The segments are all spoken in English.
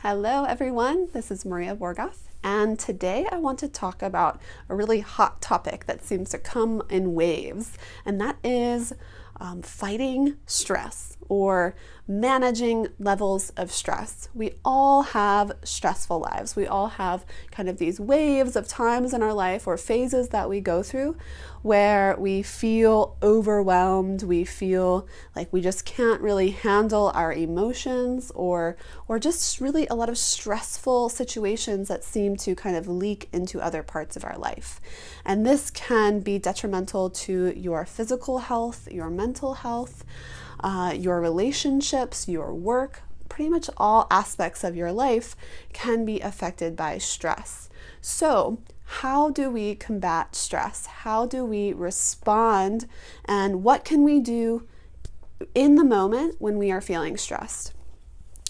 Hello everyone, this is Maria Borgoff, and today I want to talk about a really hot topic that seems to come in waves, and that is fighting stress or managing levels of stress. We all have stressful lives. We all have kind of these waves of times in our life or phases that we go through where we feel overwhelmed, we feel like we just can't really handle our emotions, or just really a lot of stressful situations that seem to kind of leak into other parts of our life. And this can be detrimental to your physical health, your mental health, your relationships, your work. Pretty much all aspects of your life can be affected by stress. So, how do we combat stress? How do we respond? And what can we do in the moment when we are feeling stressed?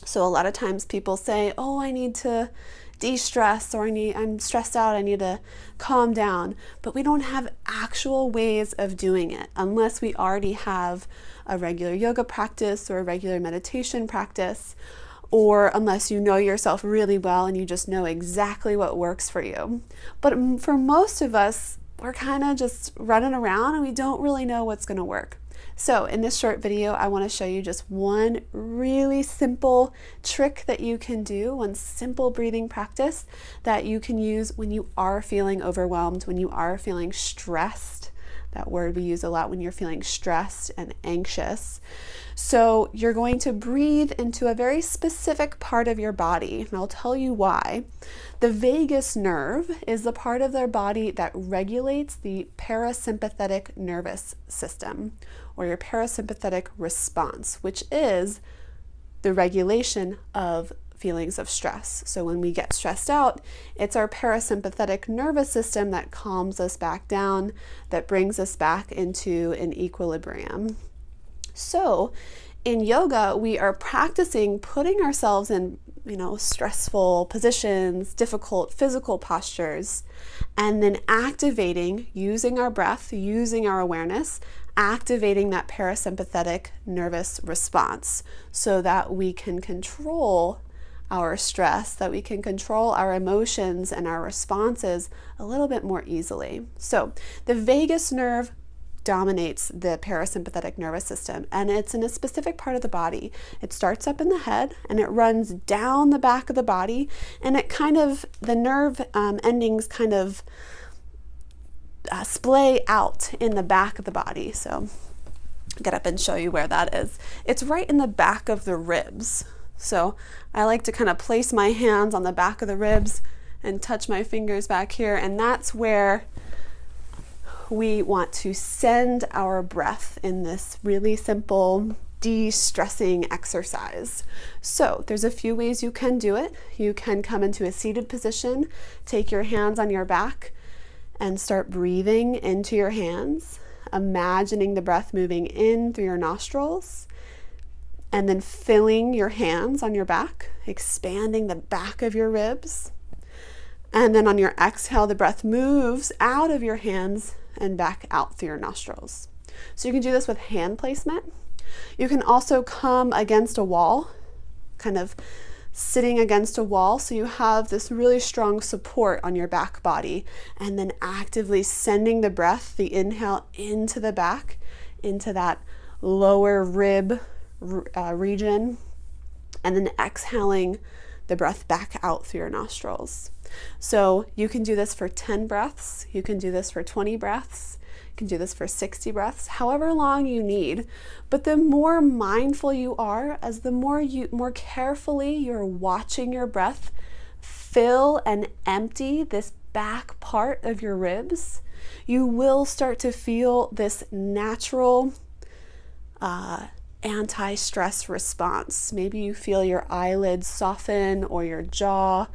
So a lot of times people say, oh, I need to de-stress, or I'm stressed out, I need to calm down. But we don't have actual ways of doing it unless we already have a regular yoga practice or a regular meditation practice, or unless you know yourself really well and you just know exactly what works for you. But for most of us, we're kind of just running around and we don't really know what's going to work. So in this short video, I want to show you just one really simple trick that you can do, one simple breathing practice that you can use when you are feeling overwhelmed, when you are feeling stressed. That word we use a lot when you're feeling stressed and anxious. So you're going to breathe into a very specific part of your body, and I'll tell you why. The vagus nerve is the part of their body that regulates the parasympathetic nervous system, or your parasympathetic response, which is the regulation of feelings of stress. So when we get stressed out, it's our parasympathetic nervous system that calms us back down, that brings us back into an equilibrium. So in yoga, we are practicing putting ourselves in, stressful positions, difficult physical postures, and then activating, using our breath, using our awareness, activating that parasympathetic nervous response so that we can control our stress, that we can control our emotions and our responses a little bit more easily. So the vagus nerve dominates the parasympathetic nervous system, and it's in a specific part of the body. It starts up in the head and it runs down the back of the body, and the nerve endings kind of splay out in the back of the body. So I'll get up and show you where that is. It's right in the back of the ribs. So I like to kind of place my hands on the back of the ribs and touch my fingers back here, and that's where we want to send our breath in this really simple de-stressing exercise. So there's a few ways you can do it. You can come into a seated position, take your hands on your back, and start breathing into your hands, imagining the breath moving in through your nostrils, and then filling your hands on your back, expanding the back of your ribs. And then on your exhale, the breath moves out of your hands and back out through your nostrils. So you can do this with hand placement. You can also come against a wall, kind of sitting against a wall, so you have this really strong support on your back body, and then actively sending the breath, the inhale, into the back, into that lower rib region, and then exhaling the breath back out through your nostrils. So you can do this for 10 breaths, you can do this for 20 breaths, you can do this for 60 breaths, however long you need. But the more mindful you are, as the more carefully you're watching your breath fill and empty this back part of your ribs, you will start to feel this natural anti-stress response. Maybe you feel your eyelids soften or your jaw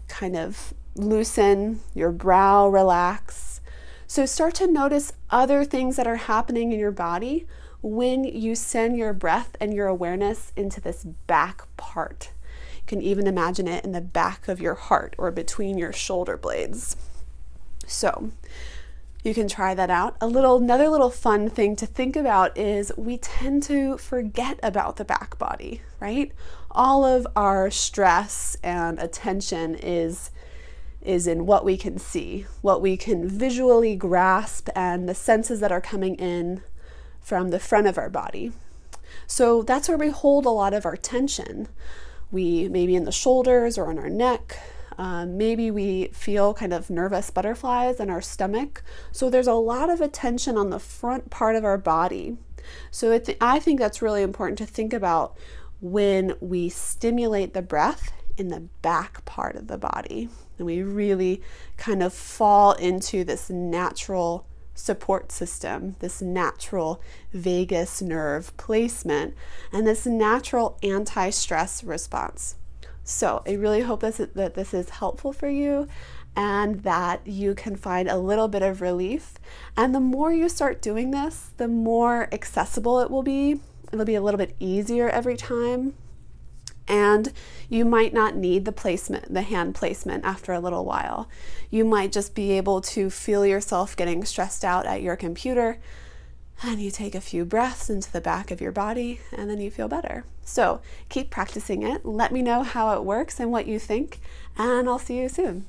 kind of loosen, your brow relax. So start to notice other things that are happening in your body when you send your breath and your awareness into this back part. You can even imagine it in the back of your heart or between your shoulder blades. So You can try that out. Another little fun thing to think about is we tend to forget about the back body, right? All of our stress and attention is in what we can see, what we can visually grasp, and the senses that are coming in from the front of our body. So that's where we hold a lot of our tension. Maybe in the shoulders or in our neck. Maybe we feel kind of nervous butterflies in our stomach. So there's a lot of attention on the front part of our body. So I think that's really important to think about when we stimulate the breath in the back part of the body. And we really kind of fall into this natural support system, this natural vagus nerve placement, and this natural anti-stress response. So I really hope that this is helpful for you and that you can find a little bit of relief. And the more you start doing this, the more accessible it will be. It'll be a little bit easier every time. And you might not need the hand placement after a little while. You might just be able to feel yourself getting stressed out at your computer, and you take a few breaths into the back of your body, and then you feel better. So keep practicing it. Let me know how it works and what you think, and I'll see you soon.